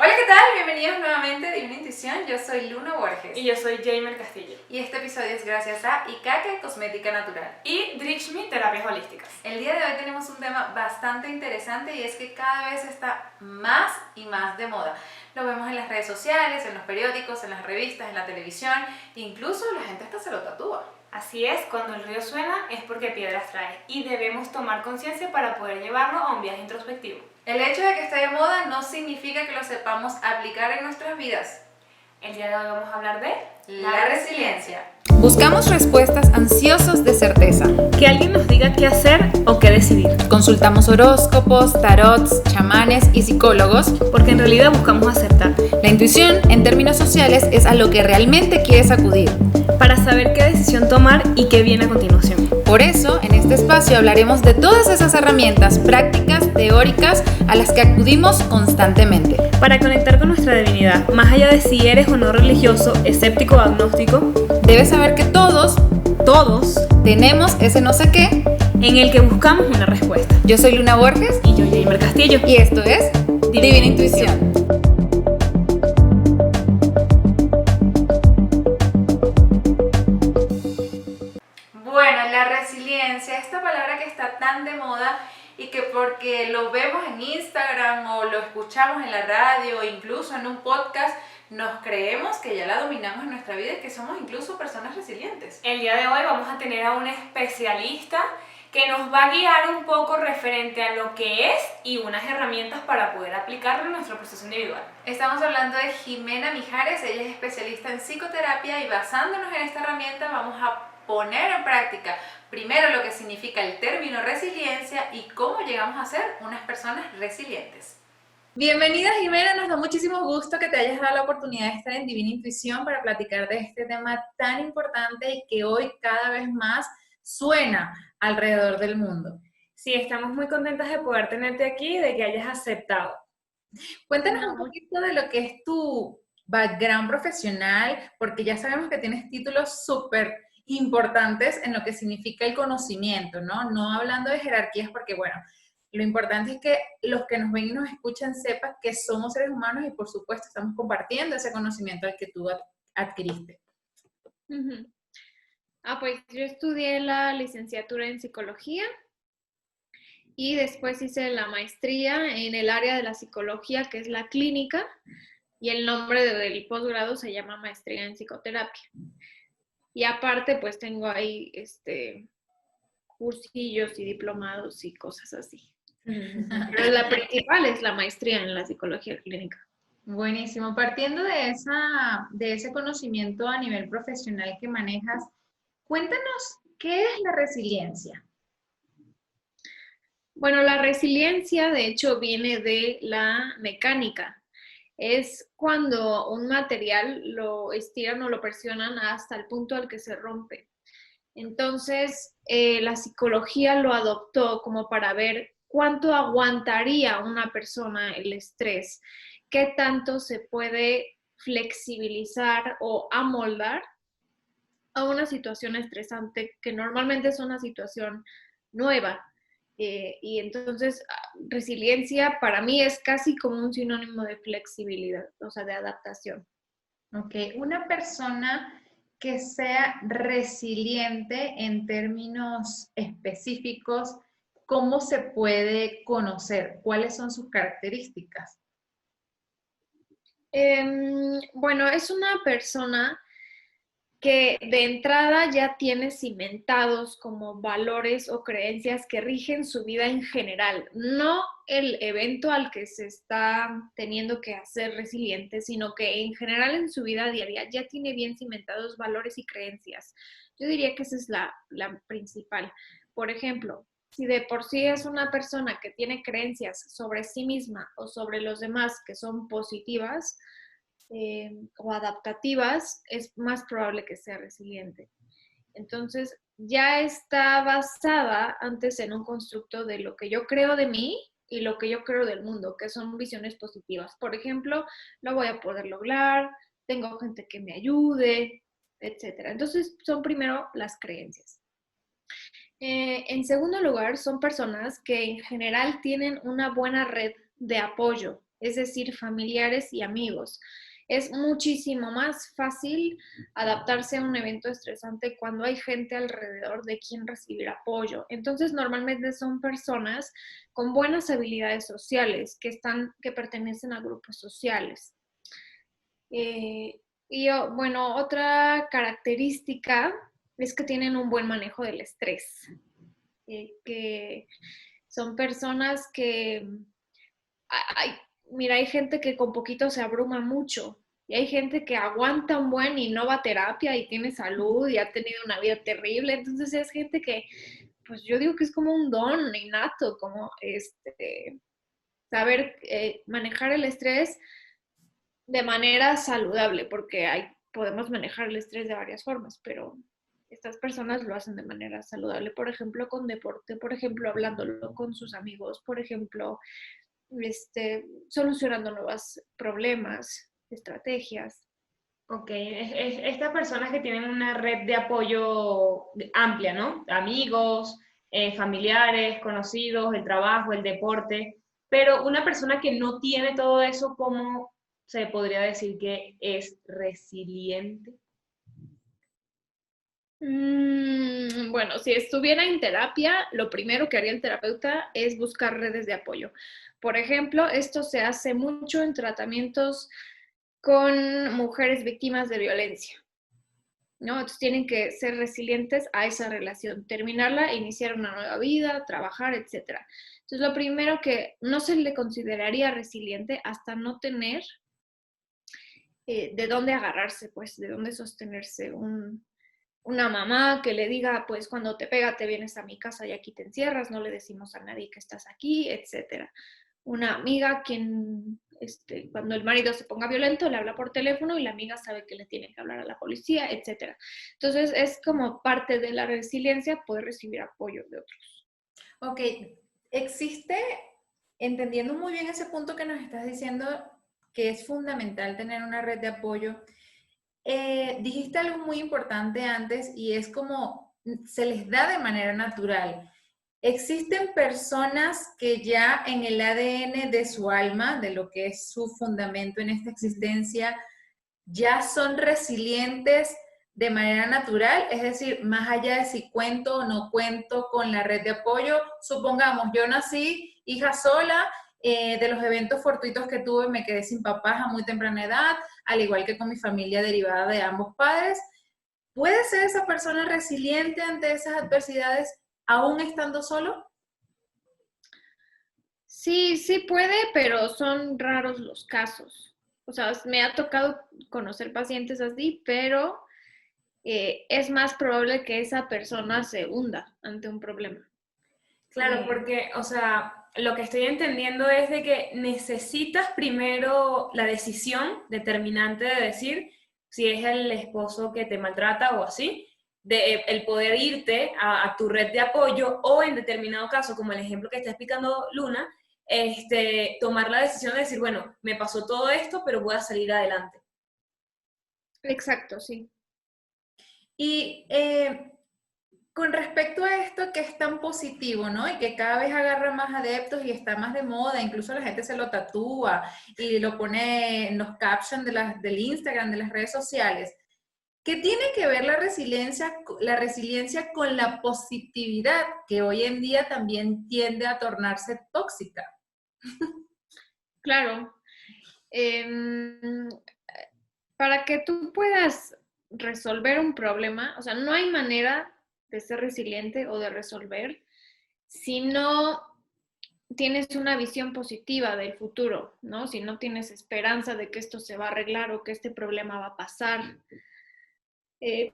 Hola, ¿qué tal? Bienvenidos nuevamente a Divina Intuición. Yo soy Luna Borges. Y yo soy Jamer Castillo. Y este episodio es gracias a Ikake Cosmética Natural. Y Drishmi Terapias Holísticas. El día de hoy tenemos un tema bastante interesante y es que cada vez está más y más de moda. Lo vemos en las redes sociales, en los periódicos, en las revistas, en la televisión. Incluso la gente hasta se lo tatúa. Así es, cuando el río suena es porque piedras trae y debemos tomar conciencia para poder llevarlo a un viaje introspectivo. El hecho de que esté de moda no significa que lo sepamos aplicar en nuestras vidas. El día de hoy vamos a hablar de la resiliencia. Buscamos respuestas ansiosos de certeza. Que alguien nos diga qué hacer o qué decidir. Consultamos horóscopos, tarots, chamanes y psicólogos, porque en realidad buscamos acertar. La intuición, en términos sociales, es a lo que realmente quieres acudir, para saber qué decisión tomar y qué viene a continuación. Por eso, en este espacio hablaremos de todas esas herramientas prácticas, teóricas, a las que acudimos constantemente. Para conectar con nuestra divinidad, más allá de si eres o no religioso, escéptico o agnóstico, debes saber que todos tenemos ese no sé qué en el que buscamos una respuesta. Yo soy Luna Borges y yo Jamer Castillo. Y esto es Divina Intuición. Bueno, la resiliencia, esta palabra que está tan de moda y que porque lo vemos en Instagram o lo escuchamos en la radio o incluso en un podcast, nos creemos que ya la dominamos en nuestra vida y que somos incluso personas resilientes. El día de hoy vamos a tener a un especialista que nos va a guiar un poco referente a lo que es y unas herramientas para poder aplicarlo en nuestro proceso individual. Estamos hablando de Jimena Mijares, ella es especialista en psicoterapia y basándonos en esta herramienta vamos a poner en práctica primero lo que significa el término resiliencia y cómo llegamos a ser unas personas resilientes. Bienvenida Jimena, nos da muchísimo gusto que te hayas dado la oportunidad de estar en Divina Intuición para platicar de este tema tan importante y que hoy cada vez más suena alrededor del mundo. Sí, estamos muy contentas de poder tenerte aquí y de que hayas aceptado. Cuéntanos un poquito de lo que es tu background profesional, porque ya sabemos que tienes títulos súper importantes en lo que significa el conocimiento, ¿no? No hablando de jerarquías, porque bueno, lo importante es que los que nos ven y nos escuchan sepan que somos seres humanos y por supuesto estamos compartiendo ese conocimiento al que tú adquiriste. Uh-huh. Pues yo estudié la licenciatura en psicología y después hice la maestría en el área de la psicología, que es la clínica, y el nombre del posgrado se llama maestría en psicoterapia. Y aparte, pues tengo ahí cursillos y diplomados y cosas así. Pero la principal es la maestría en la psicología clínica. Buenísimo. Partiendo de ese conocimiento a nivel profesional que manejas, cuéntanos, ¿qué es la resiliencia? Bueno, la resiliencia, de hecho, viene de la mecánica. Es cuando un material lo estiran o lo presionan hasta el punto al que se rompe. Entonces, la psicología lo adoptó como para ver cuánto aguantaría una persona el estrés, qué tanto se puede flexibilizar o amoldar a una situación estresante que normalmente es una situación nueva. Y entonces, resiliencia para mí es casi como un sinónimo de flexibilidad, o sea, de adaptación. Ok, una persona que sea resiliente en términos específicos, ¿cómo se puede conocer? ¿Cuáles son sus características? Bueno, es una persona que de entrada ya tiene cimentados como valores o creencias que rigen su vida en general, no el evento al que se está teniendo que hacer resiliente, sino que en general en su vida diaria ya tiene bien cimentados valores y creencias. Yo diría que esa es la principal. Por ejemplo, si de por sí es una persona que tiene creencias sobre sí misma o sobre los demás que son positivas, o adaptativas, es más probable que sea resiliente. Entonces, ya está basada antes en un constructo de lo que yo creo de mí y lo que yo creo del mundo, que son visiones positivas. Por ejemplo, lo voy a poder lograr, tengo gente que me ayude, etc. Entonces, son primero las creencias. En segundo lugar, son personas que en general tienen una buena red de apoyo es decir, familiares y amigos. Es muchísimo más fácil adaptarse a un evento estresante cuando hay gente alrededor de quien recibir apoyo. Entonces, normalmente son personas con buenas habilidades sociales, que pertenecen a grupos sociales. Bueno, otra característica es que tienen un buen manejo del estrés, que son personas que, hay, mira, hay gente que con poquito se abruma mucho y hay gente que aguanta un buen y no va a terapia y tiene salud y ha tenido una vida terrible. Entonces es gente que, pues yo digo que es como un don innato, como saber manejar el estrés de manera saludable, porque podemos manejar el estrés de varias formas, pero estas personas lo hacen de manera saludable, por ejemplo, con deporte, por ejemplo, hablándolo con sus amigos, por ejemplo, solucionando nuevos problemas, estrategias. Ok, estas personas que tienen una red de apoyo amplia, ¿no? Amigos, familiares, conocidos, el trabajo, el deporte, pero una persona que no tiene todo eso, ¿cómo se podría decir que es resiliente? Bueno, si estuviera en terapia, lo primero que haría el terapeuta es buscar redes de apoyo. Por ejemplo, esto se hace mucho en tratamientos con mujeres víctimas de violencia, ¿no? Entonces tienen que ser resilientes a esa relación, terminarla, iniciar una nueva vida, trabajar, etcétera. Entonces, lo primero que no se le consideraría resiliente hasta no tener de dónde agarrarse, pues, de dónde sostenerse. Una mamá que le diga, pues, cuando te pega te vienes a mi casa y aquí te encierras, no le decimos a nadie que estás aquí, etcétera. Una amiga quien, cuando el marido se ponga violento, le habla por teléfono y la amiga sabe que le tiene que hablar a la policía, etcétera. Entonces, es como parte de la resiliencia poder recibir apoyo de otros. Ok, existe, entendiendo muy bien ese punto que nos estás diciendo, que es fundamental tener una red de apoyo. Dijiste algo muy importante antes y es como se les da de manera natural. Existen personas que ya en el ADN de su alma, de lo que es su fundamento en esta existencia, ya son resilientes de manera natural, es decir, más allá de si cuento o no cuento con la red de apoyo. Supongamos, yo nací hija sola, de los eventos fortuitos que tuve me quedé sin papás a muy temprana edad, al igual que con mi familia derivada de ambos padres. ¿Puede ser esa persona resiliente ante esas adversidades aún estando solo? Sí, sí puede, pero son raros los casos. O sea, me ha tocado conocer pacientes así, pero es más probable que esa persona se hunda ante un problema. Claro, Eh, porque, o sea, lo que estoy entendiendo es de que necesitas primero la decisión determinante de decir si es el esposo que te maltrata o así, de el poder irte a tu red de apoyo o en determinado caso, como el ejemplo que está explicando Luna, tomar la decisión de decir, bueno, me pasó todo esto, pero voy a salir adelante. exacto, sí. Y con respecto a esto que es tan positivo, ¿no? Y que cada vez agarra más adeptos y está más de moda, incluso la gente se lo tatúa y lo pone en los captions del Instagram, de las redes sociales. ¿Qué tiene que ver la resiliencia con la positividad, que hoy en día también tiende a tornarse tóxica? Claro. Em, para que tú puedas resolver un problema, o sea, no hay manera de ser resiliente o de resolver si no tienes una visión positiva del futuro, ¿no? Si no tienes esperanza de que esto se va a arreglar o que este problema va a pasar.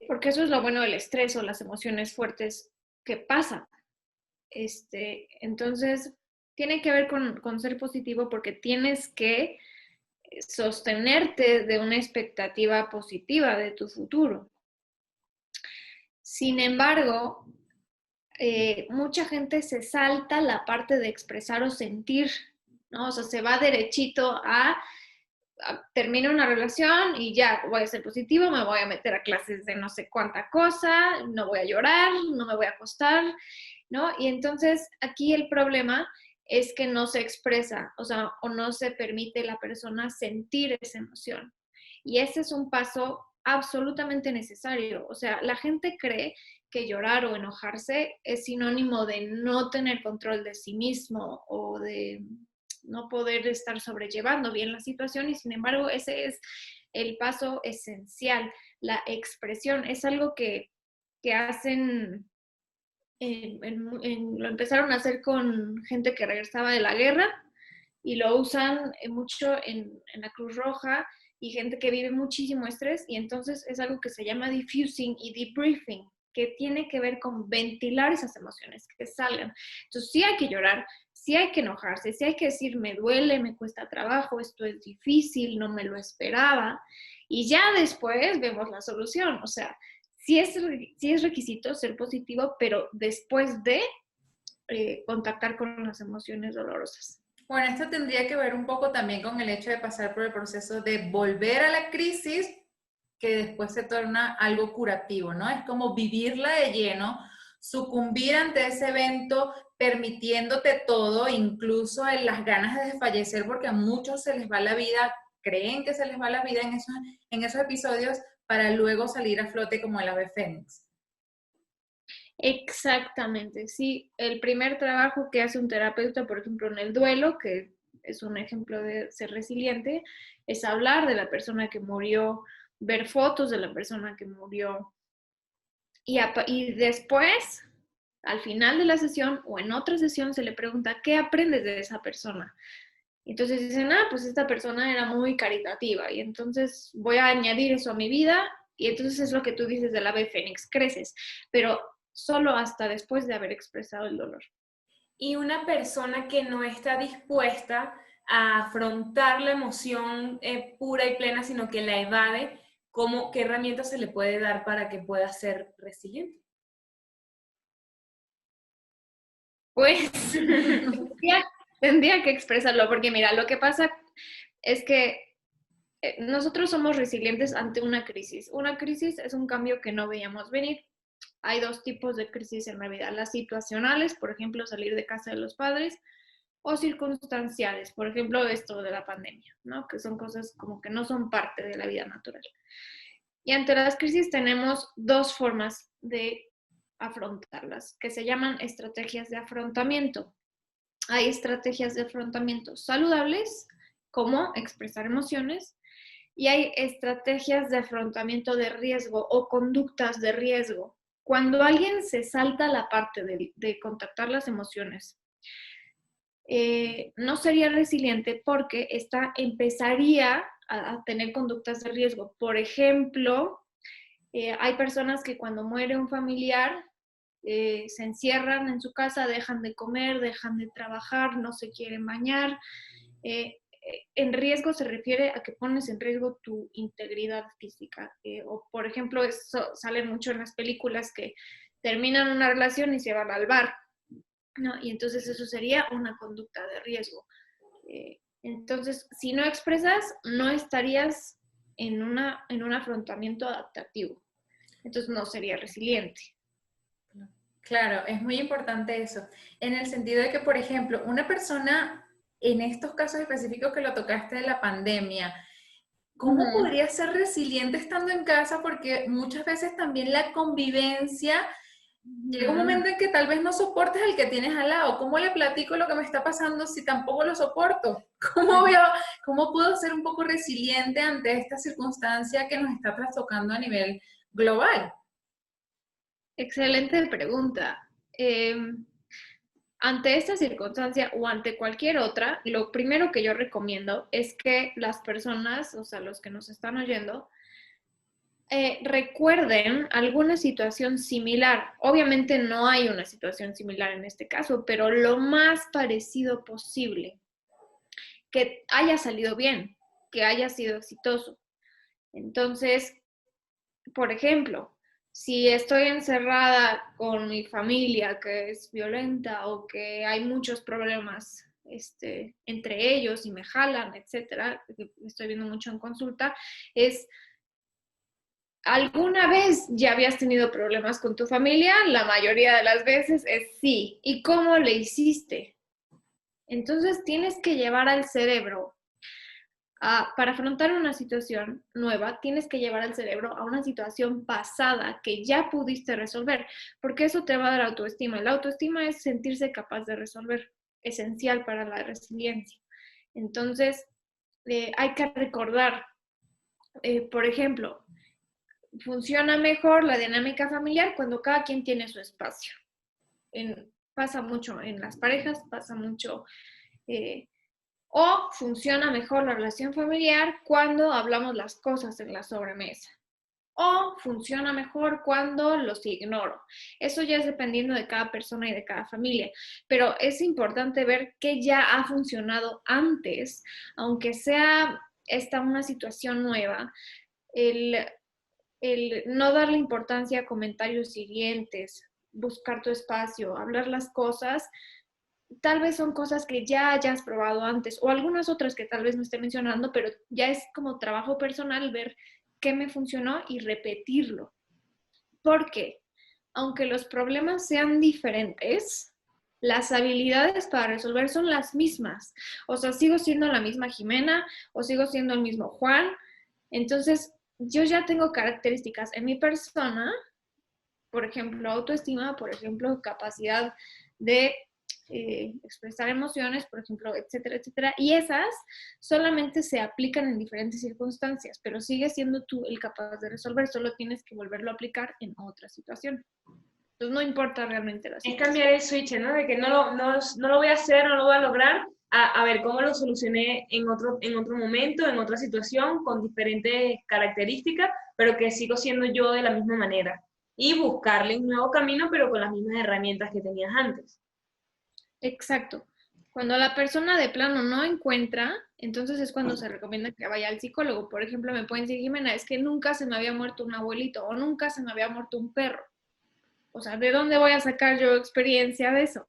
Porque eso es lo bueno del estrés o las emociones fuertes que pasan. Entonces, tiene que ver con ser positivo porque tienes que sostenerte de una expectativa positiva de tu futuro. Sin embargo, mucha gente se salta la parte de expresar o sentir, ¿no? O sea, se va derechito a termino una relación y ya voy a ser positivo, me voy a meter a clases de no sé cuánta cosa, no voy a llorar, no me voy a acostar, ¿no? Y entonces aquí el problema es que no se expresa, o sea, o no se permite a la persona sentir esa emoción. Y ese es un paso absolutamente necesario. O sea, la gente cree que llorar o enojarse es sinónimo de no tener control de sí mismo o de no poder estar sobrellevando bien la situación, y sin embargo ese es el paso esencial. La expresión es algo que hacen, lo empezaron a hacer con gente que regresaba de la guerra y lo usan mucho en la Cruz Roja y gente que vive muchísimo estrés, y entonces es algo que se llama diffusing y debriefing, que tiene que ver con ventilar esas emociones, que salgan. Entonces sí hay que llorar, sí hay que enojarse, sí hay que decir me duele, me cuesta trabajo, esto es difícil, no me lo esperaba, y ya después vemos la solución. O sea, sí es requisito ser positivo, pero después de contactar con las emociones dolorosas. Bueno, esto tendría que ver un poco también con el hecho de pasar por el proceso de volver a la crisis, que después se torna algo curativo, ¿no? Es como vivirla de lleno, sucumbir ante ese evento, permitiéndote todo, incluso en las ganas de desfallecer, porque a muchos se les va la vida, creen que se les va la vida en esos episodios, para luego salir a flote como el ave fénix. Exactamente, sí. El primer trabajo que hace un terapeuta, por ejemplo, en el duelo, que es un ejemplo de ser resiliente, es hablar de la persona que murió, ver fotos de la persona que murió, y después, al final de la sesión o en otra sesión, se le pregunta, ¿qué aprendes de esa persona? Entonces dicen, pues esta persona era muy caritativa y entonces voy a añadir eso a mi vida, y entonces es lo que tú dices del ave fénix, creces, pero solo hasta después de haber expresado el dolor. Y una persona que no está dispuesta a afrontar la emoción pura y plena, sino que la evade, ¿qué herramientas se le puede dar para que pueda ser resiliente? Pues tendría que expresarlo, porque mira, lo que pasa es que nosotros somos resilientes ante una crisis. Una crisis es un cambio que no veíamos venir. Hay dos tipos de crisis en la vida: las situacionales, por ejemplo, salir de casa de los padres, o circunstanciales, por ejemplo, esto de la pandemia, ¿no? Que son cosas como que no son parte de la vida natural. Y ante las crisis tenemos dos formas de afrontarlas, que se llaman estrategias de afrontamiento. Hay estrategias de afrontamiento saludables, como expresar emociones, y hay estrategias de afrontamiento de riesgo o conductas de riesgo. Cuando alguien se salta la parte de contactar las emociones, no sería resiliente porque empezaría a tener conductas de riesgo. Por ejemplo, hay personas que cuando muere un familiar se encierran en su casa, dejan de comer, dejan de trabajar, no se quieren bañar. En riesgo se refiere a que pones en riesgo tu integridad física. O, por ejemplo, eso sale mucho en las películas, que terminan una relación y se van al bar, ¿no? Y entonces eso sería una conducta de riesgo. Entonces, si no expresas, no estarías en un afrontamiento adaptativo. Entonces no sería resiliente. Claro, es muy importante eso, en el sentido de que, por ejemplo, una persona, en estos casos específicos que lo tocaste de la pandemia, ¿cómo podría ser resiliente estando en casa? Porque muchas veces también la convivencia, llega un momento en que tal vez no soportes al que tienes al lado. ¿Cómo le platico lo que me está pasando si tampoco lo soporto? ¿Cómo puedo ser un poco resiliente ante esta circunstancia que nos está trastocando a nivel global? Excelente pregunta. Ante esta circunstancia o ante cualquier otra, lo primero que yo recomiendo es que las personas, o sea, los que nos están oyendo, recuerden alguna situación similar. Obviamente no hay una situación similar en este caso, pero lo más parecido posible, que haya salido bien, que haya sido exitoso. Entonces, por ejemplo, si estoy encerrada con mi familia que es violenta o que hay muchos problemas entre ellos y me jalan, etcétera, que estoy viendo mucho en consulta, es: ¿alguna vez ya habías tenido problemas con tu familia? La mayoría de las veces es sí. ¿Y cómo le hiciste? Entonces tienes que llevar al cerebro para afrontar una situación nueva, tienes que llevar al cerebro a una situación pasada que ya pudiste resolver, porque eso te va a dar autoestima. La autoestima es sentirse capaz de resolver, esencial para la resiliencia. Entonces, hay que recordar, por ejemplo, funciona mejor la dinámica familiar cuando cada quien tiene su espacio. Pasa mucho en las parejas, pasa mucho... o funciona mejor la relación familiar cuando hablamos las cosas en la sobremesa. O funciona mejor cuando los ignoro. Eso ya es dependiendo de cada persona y de cada familia. Pero es importante ver qué ya ha funcionado antes, aunque sea esta una situación nueva. El no darle importancia a comentarios hirientes, buscar tu espacio, hablar las cosas, tal vez son cosas que ya hayas probado antes o algunas otras que tal vez no esté mencionando, pero ya es como trabajo personal ver qué me funcionó y repetirlo. Porque aunque los problemas sean diferentes, las habilidades para resolver son las mismas. O sea, sigo siendo la misma Jimena o sigo siendo el mismo Juan. Entonces, yo ya tengo características en mi persona, por ejemplo, autoestima, por ejemplo, capacidad de expresar emociones, por ejemplo, etcétera, etcétera. Y esas solamente se aplican en diferentes circunstancias, pero sigues siendo tú el capaz de resolver, solo tienes que volverlo a aplicar en otra situación. Entonces no importa realmente la situación. Es cambiar el switch, ¿no? De que no lo voy a hacer, no lo voy a lograr, a ver cómo lo solucioné en otro momento, en otra situación, con diferentes características, pero que sigo siendo yo de la misma manera. Y buscarle un nuevo camino, pero con las mismas herramientas que tenías antes. Exacto. Cuando la persona de plano no encuentra, entonces es cuando se recomienda que vaya al psicólogo. Por ejemplo, me pueden decir, Jimena, es que nunca se me había muerto un abuelito o nunca se me había muerto un perro. O sea, ¿de dónde voy a sacar yo experiencia de eso?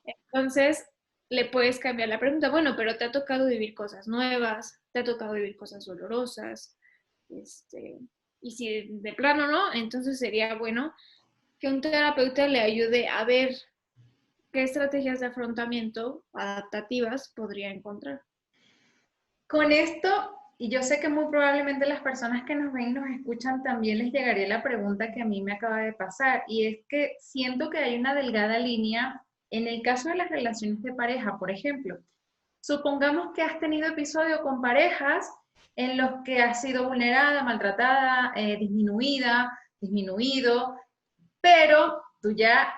Entonces, le puedes cambiar la pregunta. Bueno, pero te ha tocado vivir cosas nuevas, te ha tocado vivir cosas dolorosas. Y si de plano no, entonces sería bueno que un terapeuta le ayude a ver qué estrategias de afrontamiento adaptativas podría encontrar. Con esto, y yo sé que muy probablemente las personas que nos ven y nos escuchan también les llegaría la pregunta que a mí me acaba de pasar, y es que siento que hay una delgada línea en el caso de las relaciones de pareja, por ejemplo. Supongamos que has tenido episodios con parejas en los que has sido vulnerada, maltratada, disminuida, disminuido, pero tú ya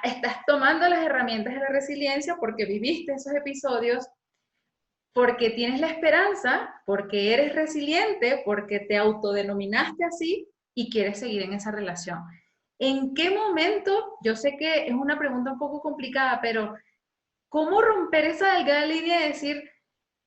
estás tomando las herramientas de la resiliencia porque viviste esos episodios, porque tienes la esperanza, porque eres resiliente, porque te autodenominaste así y quieres seguir en esa relación. ¿En qué momento? Yo sé que es una pregunta un poco complicada, pero ¿cómo romper esa delgada línea de decir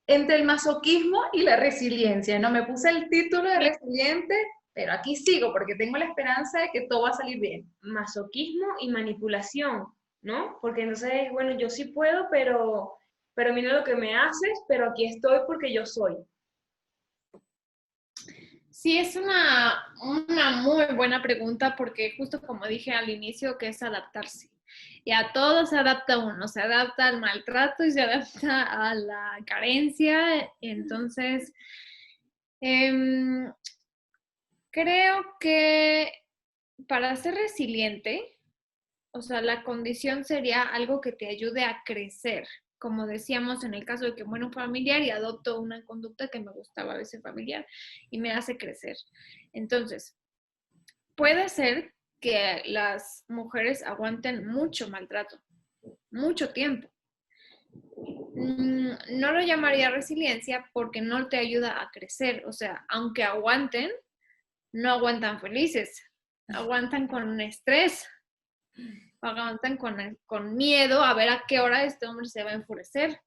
entre el masoquismo y la resiliencia? No me puse el título de resiliente, pero aquí sigo porque tengo la esperanza de que todo va a salir bien. Masoquismo y manipulación, ¿no? Porque entonces, bueno, yo sí puedo, pero mira lo que me haces, pero aquí estoy porque yo soy. Sí, es una muy buena pregunta porque justo como dije al inicio, que es adaptarse. Y a todo se adapta uno, se adapta al maltrato y se adapta a la carencia. Entonces, creo que para ser resiliente, o sea, la condición sería algo que te ayude a crecer. Como decíamos en el caso de que muere un familiar y adopto una conducta que me gustaba de ese familiar y me hace crecer. Entonces, puede ser que las mujeres aguanten mucho maltrato, mucho tiempo. No lo llamaría resiliencia porque no te ayuda a crecer. O sea, aunque aguanten, no aguantan felices, aguantan con estrés, aguantan con miedo a ver a qué hora este hombre se va a enfurecer,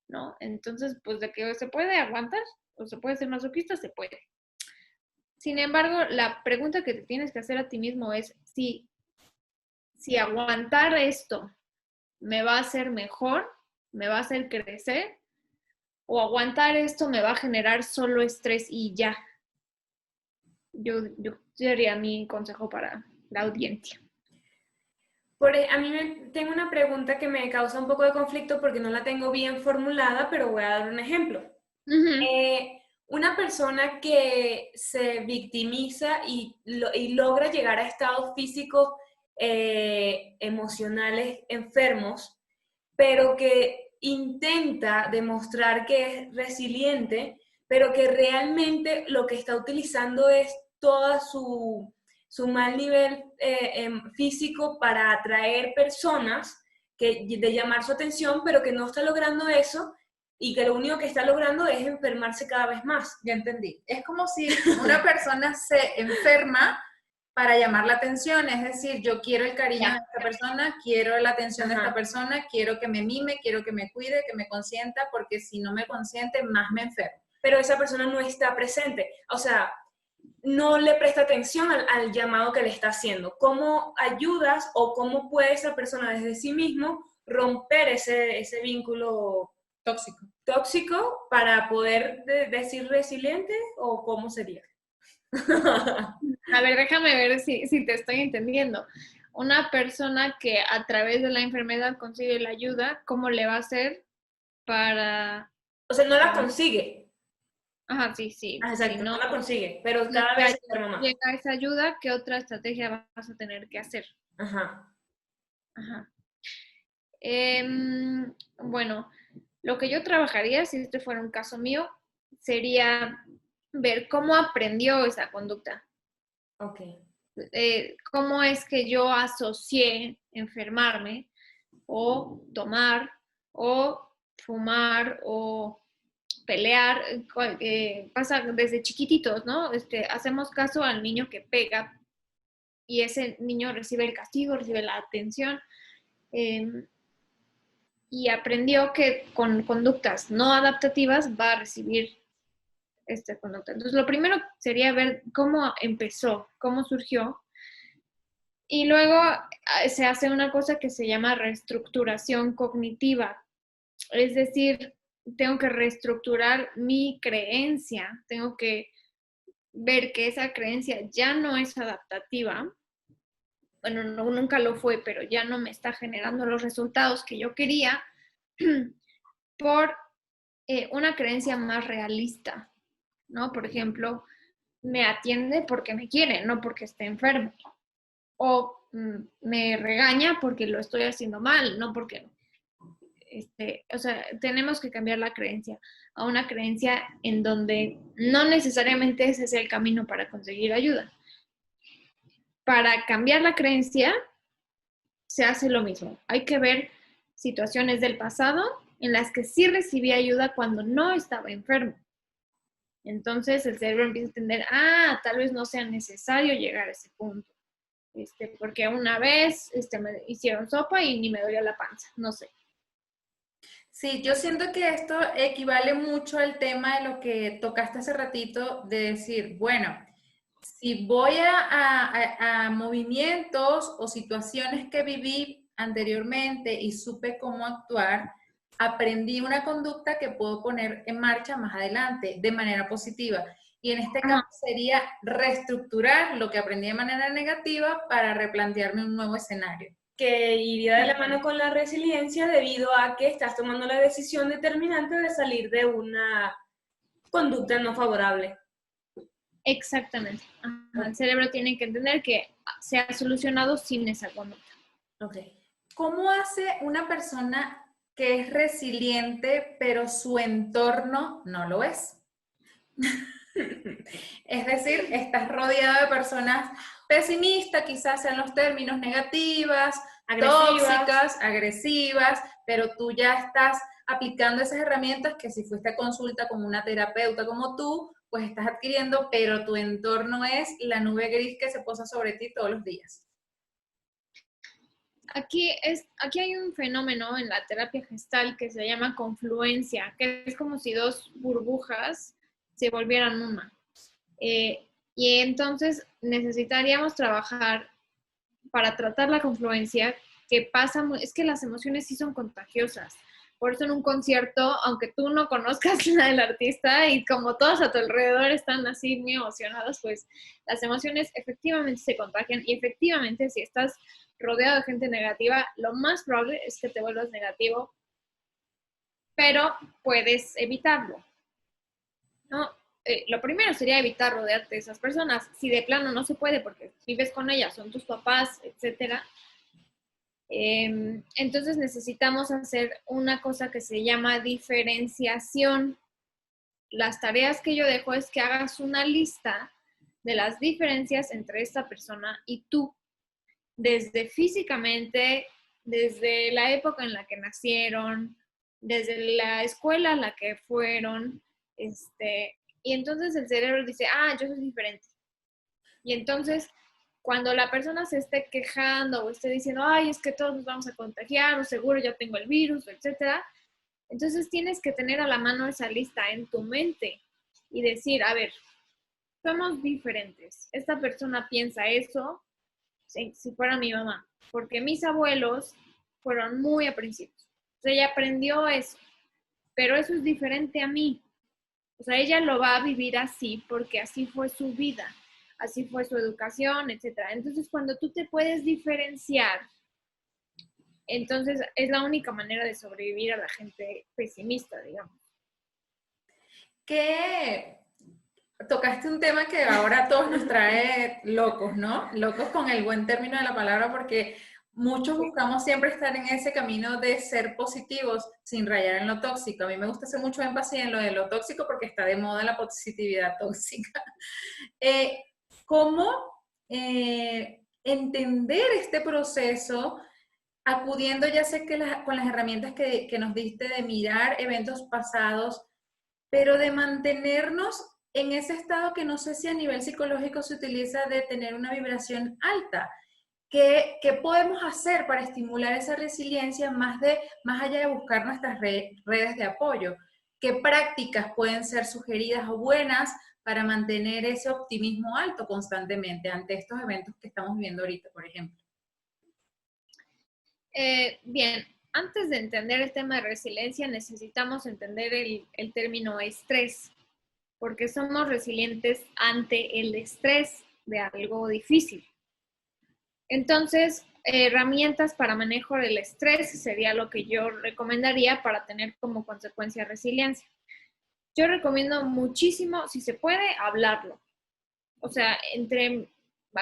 ¿no? Entonces, pues de que se puede aguantar o se puede ser masoquista, se puede. Sin embargo, la pregunta que te tienes que hacer a ti mismo es si aguantar esto me va a hacer mejor, me va a hacer crecer, o aguantar esto me va a generar solo estrés y ya. Yo sería mi consejo para la audiencia. A mí tengo una pregunta que me causa un poco de conflicto porque no la tengo bien formulada, pero voy a dar un ejemplo. Ujú. Una persona que se victimiza y logra llegar a estados físicos, emocionales enfermos, pero que intenta demostrar que es resiliente, pero que realmente lo que está utilizando es toda su mal nivel físico para atraer personas, de llamar su atención, pero que no está logrando eso y que lo único que está logrando es enfermarse cada vez más. Ya entendí. Es como si una persona se enferma para llamar la atención, es decir, yo quiero el cariño de esta persona, quiero la atención de esta persona, quiero que me mime, quiero que me cuide, que me consienta, porque si no me consiente, más me enfermo. Pero esa persona no está presente, o sea, no le presta atención al llamado que le está haciendo. ¿Cómo ayudas o cómo puede esa persona desde sí mismo romper ese vínculo tóxico para poder decir resiliente, o cómo sería? A ver, déjame ver si te estoy entendiendo. Una persona que a través de la enfermedad consigue la ayuda, ¿cómo le va a hacer para...? O sea, no la consigue. Ajá, sí. Exacto, Si no, no la consigue, pero no cada vez se enferma más. llega esa ayuda, ¿qué otra estrategia vas a tener que hacer? Ajá. Ajá. Bueno, lo que yo trabajaría, si este fuera un caso mío, sería ver cómo aprendió esa conducta. Ok. Cómo es que yo asocié enfermarme o tomar o fumar o pelear. Pasa desde chiquititos, ¿no? Hacemos caso al niño que pega y ese niño recibe el castigo, recibe la atención. Y aprendió que con conductas no adaptativas va a recibir esta conducta. Entonces, lo primero sería ver cómo empezó, cómo surgió, y luego se hace una cosa que se llama reestructuración cognitiva. Es decir, tengo que reestructurar mi creencia, tengo que ver que esa creencia ya no es adaptativa. Bueno, no, nunca lo fue, pero ya no me está generando los resultados que yo quería por una creencia más realista, ¿no? Por ejemplo, me atiende porque me quiere, no porque esté enfermo. O me regaña porque lo estoy haciendo mal, no porque... o sea, tenemos que cambiar la creencia a una creencia en donde no necesariamente ese es el camino para conseguir ayuda. Para cambiar la creencia se hace lo mismo. Hay que ver situaciones del pasado en las que sí recibí ayuda cuando no estaba enfermo. Entonces el cerebro empieza a entender, tal vez no sea necesario llegar a ese punto. Porque una vez me hicieron sopa y ni me dolía la panza, no sé. Sí, yo siento que esto equivale mucho al tema de lo que tocaste hace ratito, de decir, bueno, si voy a movimientos o situaciones que viví anteriormente y supe cómo actuar, aprendí una conducta que puedo poner en marcha más adelante de manera positiva. Y en este caso sería reestructurar lo que aprendí de manera negativa para replantearme un nuevo escenario. Que iría de la mano con la resiliencia debido a que estás tomando la decisión determinante de salir de una conducta no favorable. Exactamente. El cerebro tiene que entender que se ha solucionado sin esa conducta. Okay. ¿Cómo hace una persona que es resiliente, pero su entorno no lo es? Es decir, estás rodeado de personas pesimistas, quizás sean los términos, negativas, tóxicas, agresivas, pero tú ya estás aplicando esas herramientas que si fuiste a consulta con una terapeuta como tú, pues estás adquiriendo, pero tu entorno es la nube gris que se posa sobre ti todos los días. Aquí hay un fenómeno en la terapia gestal que se llama confluencia, que es como si dos burbujas se volvieran una. Y entonces necesitaríamos trabajar para tratar la confluencia, que pasa, es que las emociones sí son contagiosas. Por eso en un concierto, aunque tú no conozcas la del artista y como todos a tu alrededor están así muy emocionados, pues las emociones efectivamente se contagian y efectivamente si estás rodeado de gente negativa, lo más probable es que te vuelvas negativo, pero puedes evitarlo, ¿no? Lo primero sería evitar rodearte de esas personas. Si de plano no se puede porque vives con ellas, son tus papás, etcétera, entonces necesitamos hacer una cosa que se llama diferenciación. Las tareas que yo dejo es que hagas una lista de las diferencias entre esta persona y tú, desde físicamente, desde la época en la que nacieron, desde la escuela a la que fueron, y entonces el cerebro dice, yo soy diferente. Y entonces, cuando la persona se esté quejando o esté diciendo, es que todos nos vamos a contagiar, o seguro ya tengo el virus, etcétera, entonces tienes que tener a la mano esa lista en tu mente y decir, a ver, somos diferentes. Esta persona piensa eso, si fuera mi mamá, porque mis abuelos fueron muy aprensivos. O sea, ella aprendió eso, pero eso es diferente a mí. O sea, ella lo va a vivir así porque así fue su vida, así fue su educación, etcétera. Entonces, cuando tú te puedes diferenciar, entonces es la única manera de sobrevivir a la gente pesimista, digamos. Que tocaste un tema que ahora a todos nos trae locos, ¿no? Locos con el buen término de la palabra, porque muchos buscamos siempre estar en ese camino de ser positivos sin rayar en lo tóxico. A mí me gusta hacer mucho énfasis en lo de lo tóxico porque está de moda la positividad tóxica. ¿Cómo entender este proceso acudiendo, ya sé que con las herramientas que nos diste de mirar eventos pasados, pero de mantenernos en ese estado que no sé si a nivel psicológico se utiliza de tener una vibración alta? ¿Qué podemos hacer para estimular esa resiliencia más allá de buscar nuestras redes de apoyo? ¿Qué prácticas pueden ser sugeridas o buenas para mantener ese optimismo alto constantemente ante estos eventos que estamos viendo ahorita, por ejemplo? Bien, antes de entender el tema de resiliencia, necesitamos entender el término estrés, porque somos resilientes ante el estrés de algo difícil. Entonces, herramientas para manejo del estrés sería lo que yo recomendaría para tener como consecuencia resiliencia. Yo recomiendo muchísimo, si se puede, hablarlo. O sea,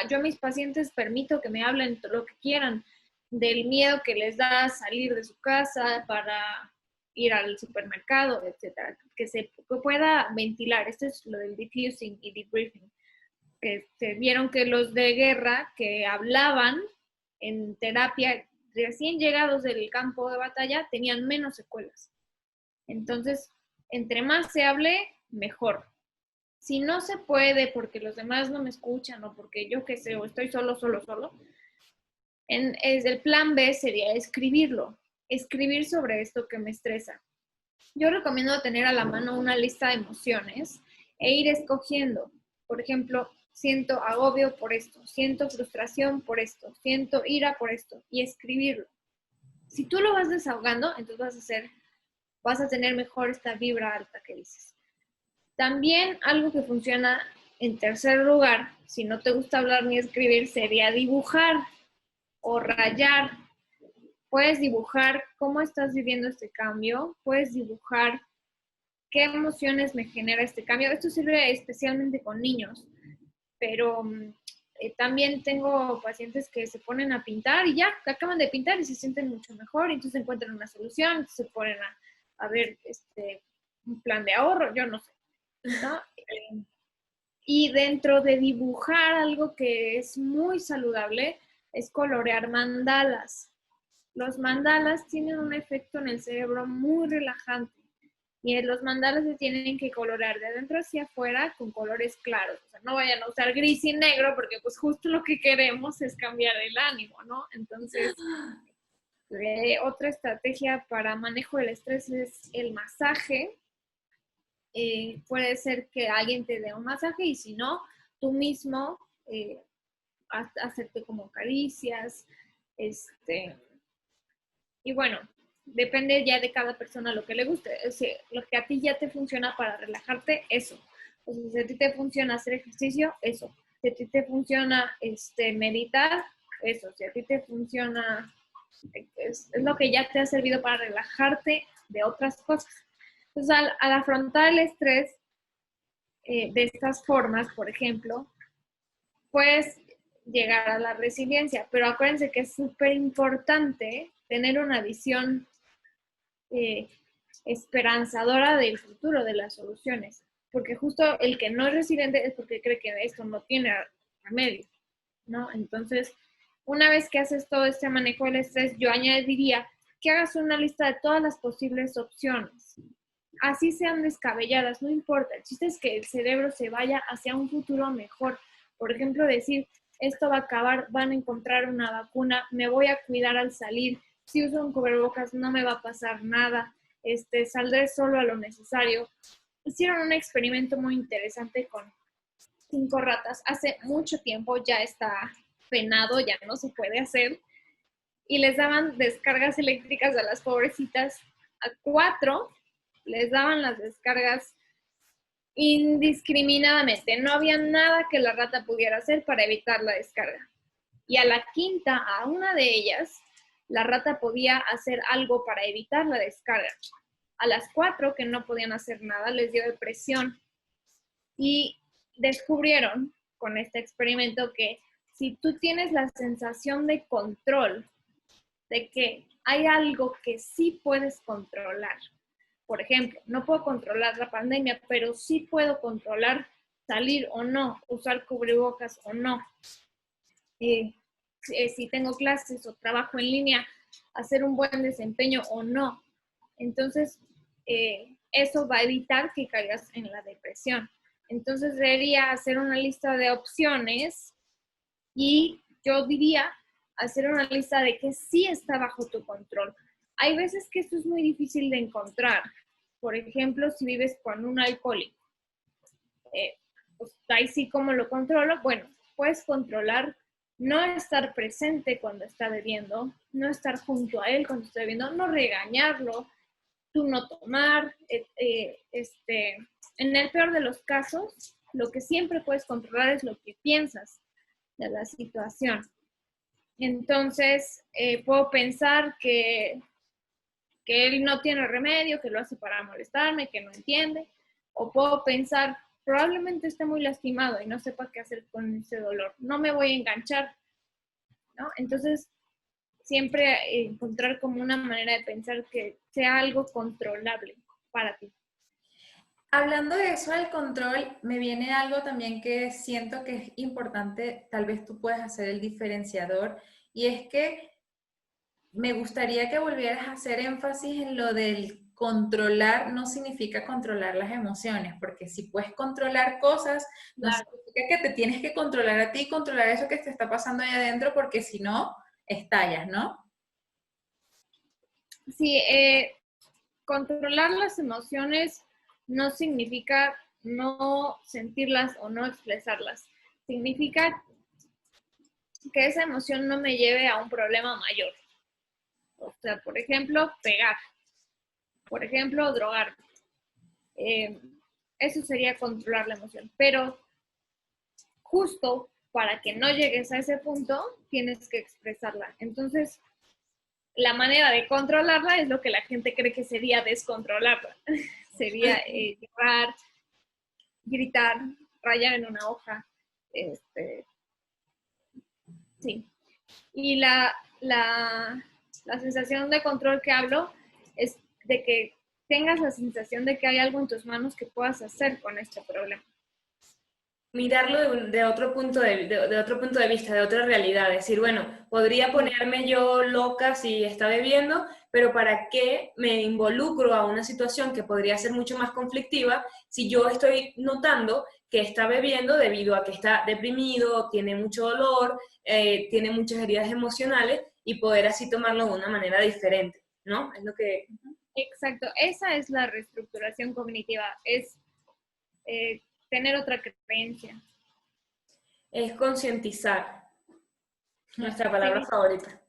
yo a mis pacientes permito que me hablen lo que quieran, del miedo que les da salir de su casa para ir al supermercado, etcétera, que se pueda ventilar. Esto es lo del diffusing y debriefing, que se vieron que los de guerra que hablaban en terapia recién llegados del campo de batalla tenían menos secuelas. Entonces, entre más se hable, mejor. Si no se puede porque los demás no me escuchan o porque yo qué sé, o estoy solo, el plan B sería escribirlo, escribir sobre esto que me estresa. Yo recomiendo tener a la mano una lista de emociones e ir escogiendo. Por ejemplo, siento agobio por esto, siento frustración por esto, siento ira por esto, y escribirlo. Si tú lo vas desahogando, entonces vas a tener mejor esta vibra alta que dices. También algo que funciona en tercer lugar, si no te gusta hablar ni escribir, sería dibujar o rayar. Puedes dibujar cómo estás viviendo este cambio, puedes dibujar qué emociones me genera este cambio. Esto sirve especialmente con niños, pero también tengo pacientes que se ponen a pintar y ya, acaban de pintar y se sienten mucho mejor, entonces encuentran una solución, se ponen a ver un plan de ahorro, yo no sé, ¿no? Y dentro de dibujar, algo que es muy saludable es colorear mandalas. Los mandalas tienen un efecto en el cerebro muy relajante. Y los mandalas se tienen que colorear de adentro hacia afuera con colores claros. O sea, no vayan a usar gris y negro porque pues justo lo que queremos es cambiar el ánimo, ¿no? Entonces, otra estrategia para manejo del estrés es el masaje. Puede ser que alguien te dé un masaje y si no, tú mismo hacerte como caricias, y bueno, depende ya de cada persona lo que le guste. O sea, lo que a ti ya te funciona para relajarte, eso. O sea, si a ti te funciona hacer ejercicio, eso. Si a ti te funciona meditar, eso, si a ti te funciona, es lo que ya te ha servido para relajarte de otras cosas. Entonces, al afrontar el estrés de estas formas, por ejemplo, puedes llegar a la resiliencia, pero acuérdense que es súper importante tener una visión esperanzadora del futuro, de las soluciones, porque justo el que no es resiliente es porque cree que esto no tiene remedio, ¿no? Entonces, una vez que haces todo este manejo del estrés, yo añadiría que hagas una lista de todas las posibles opciones. Así sean descabelladas, no importa. El chiste es que el cerebro se vaya hacia un futuro mejor. Por ejemplo, decir, esto va a acabar, van a encontrar una vacuna, me voy a cuidar al salir, si uso un cubrebocas no me va a pasar nada, saldré solo a lo necesario. Hicieron un experimento muy interesante con 5 ratas. Hace mucho tiempo, ya está penado, ya no se puede hacer. Y les daban descargas eléctricas a las pobrecitas. A 4 les daban las descargas indiscriminadamente. No había nada que la rata pudiera hacer para evitar la descarga. Y a la quinta, a una de ellas, la rata podía hacer algo para evitar la descarga. A las 4 que no podían hacer nada, les dio depresión. Y descubrieron con este experimento que si tú tienes la sensación de control, de que hay algo que sí puedes controlar, por ejemplo, no puedo controlar la pandemia, pero sí puedo controlar salir o no, usar cubrebocas o no, si tengo clases o trabajo en línea, hacer un buen desempeño o no. Entonces, eso va a evitar que caigas en la depresión. Entonces, debería hacer una lista de opciones y yo diría hacer una lista de que sí está bajo tu control. Hay veces que esto es muy difícil de encontrar. Por ejemplo, si vives con un alcohólico, pues ahí sí, ¿cómo lo controlo? Bueno, puedes controlar no estar presente cuando está bebiendo, no estar junto a él cuando está bebiendo, no regañarlo, tú no tomar. En el peor de los casos, lo que siempre puedes controlar es lo que piensas de la situación. Entonces, puedo pensar que él no tiene remedio, que lo hace para molestarme, que no entiende, o puedo pensar, probablemente esté muy lastimado y no sepa qué hacer con ese dolor, no me voy a enganchar, ¿no? Entonces, siempre encontrar como una manera de pensar que sea algo controlable para ti. Hablando de eso del control, me viene algo también que siento que es importante, tal vez tú puedas hacer el diferenciador, y es que me gustaría que volvieras a hacer énfasis en lo del controlar, no significa controlar las emociones, porque si puedes controlar cosas, no Claro. significa que te tienes que controlar a ti, controlar eso que te está pasando ahí adentro, porque si no, estallas, ¿no? Sí, controlar las emociones no significa no sentirlas o no expresarlas. Significa que esa emoción no me lleve a un problema mayor. O sea, por ejemplo, pegar. Por ejemplo, drogar. Eso sería controlar la emoción. Pero justo para que no llegues a ese punto, tienes que expresarla. Entonces, la manera de controlarla es lo que la gente cree que sería descontrolarla. Sería llorar, gritar, rayar en una hoja. Sí. Y la sensación de control que hablo es de que tengas la sensación de que hay algo en tus manos que puedas hacer con este problema. Mirarlo de otro punto de otro punto de vista, de otra realidad. Decir, bueno, podría ponerme yo loca si está bebiendo, pero ¿para qué me involucro a una situación que podría ser mucho más conflictiva si yo estoy notando que está bebiendo debido a que está deprimido, tiene mucho dolor, tiene muchas heridas emocionales, y poder así tomarlo de una manera diferente, ¿no? Es lo que... Exacto, esa es la reestructuración cognitiva, es tener otra creencia. Es concientizar, nuestra palabra Sí. favorita.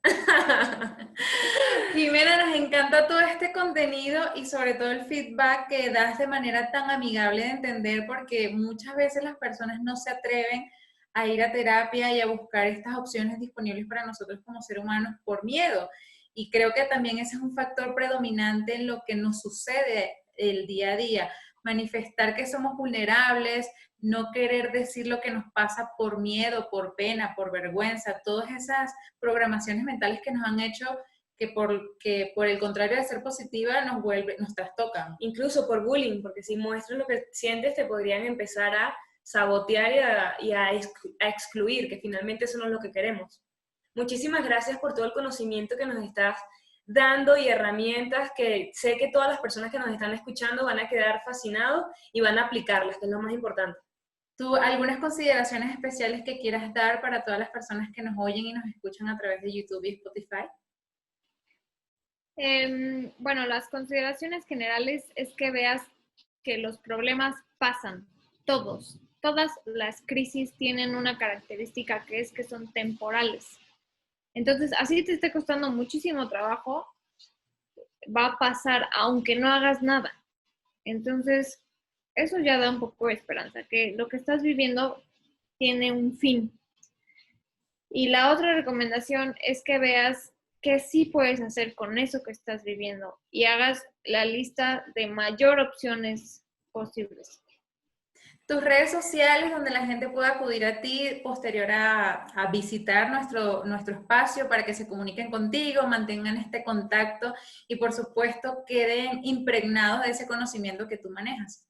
Jimena, nos encanta todo este contenido y sobre todo el feedback que das de manera tan amigable de entender, porque muchas veces las personas no se atreven a ir a terapia y a buscar estas opciones disponibles para nosotros como seres humanos por miedo. Y creo que también ese es un factor predominante en lo que nos sucede el día a día. Manifestar que somos vulnerables, no querer decir lo que nos pasa por miedo, por pena, por vergüenza, todas esas programaciones mentales que nos han hecho que por el contrario de ser positiva nos trastocan. Incluso por bullying, porque si muestras lo que sientes te podrían empezar a sabotear y a excluir, que finalmente eso no es lo que queremos. Muchísimas gracias por todo el conocimiento que nos estás dando y herramientas que sé que todas las personas que nos están escuchando van a quedar fascinados y van a aplicarlas, que es lo más importante. ¿Tú algunas consideraciones especiales que quieras dar para todas las personas que nos oyen y nos escuchan a través de YouTube y Spotify? Bueno, las consideraciones generales es que veas que los problemas pasan, todas las crisis tienen una característica que es que son temporales. Entonces, así te esté costando muchísimo trabajo, va a pasar aunque no hagas nada. Entonces, eso ya da un poco de esperanza, que lo que estás viviendo tiene un fin. Y la otra recomendación es que veas qué sí puedes hacer con eso que estás viviendo y hagas la lista de mayor opciones posibles. Tus redes sociales donde la gente pueda acudir a ti posterior a visitar nuestro espacio para que se comuniquen contigo, mantengan este contacto y por supuesto queden impregnados de ese conocimiento que tú manejas.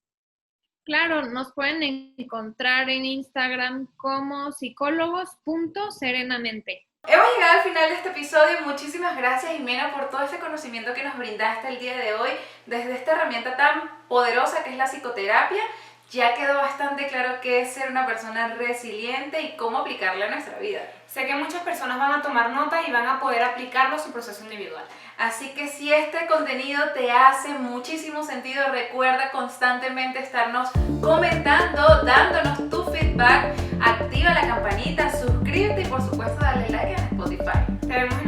Claro, nos pueden encontrar en Instagram como psicólogos.serenamente. Hemos llegado al final de este episodio. Muchísimas gracias, Jimena, por todo ese conocimiento que nos brindaste el día de hoy desde esta herramienta tan poderosa que es la psicoterapia. Ya quedó bastante claro qué es ser una persona resiliente y cómo aplicarla a nuestra vida. Sé que muchas personas van a tomar nota y van a poder aplicarlo a su proceso individual. Así que si este contenido te hace muchísimo sentido, recuerda constantemente estarnos comentando, dándonos tu feedback, activa la campanita, suscríbete y por supuesto dale like en Spotify. Te vemos en